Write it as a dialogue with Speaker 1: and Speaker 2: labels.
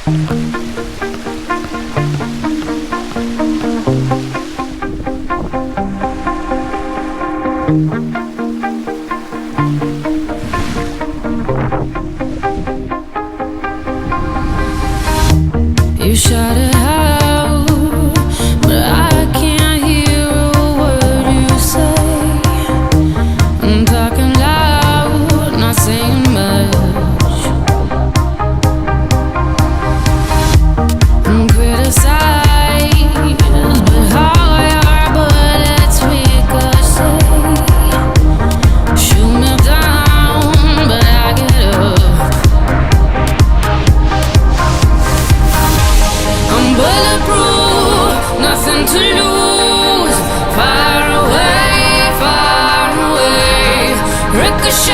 Speaker 1: You shout it out, but I can't hear a word you say. I'm talking loud, not saying much. I'm criticized, but how your bullets ricochet. Shoot me down, but I get up. I'm bulletproof, nothing to lose. Far away, ricochet.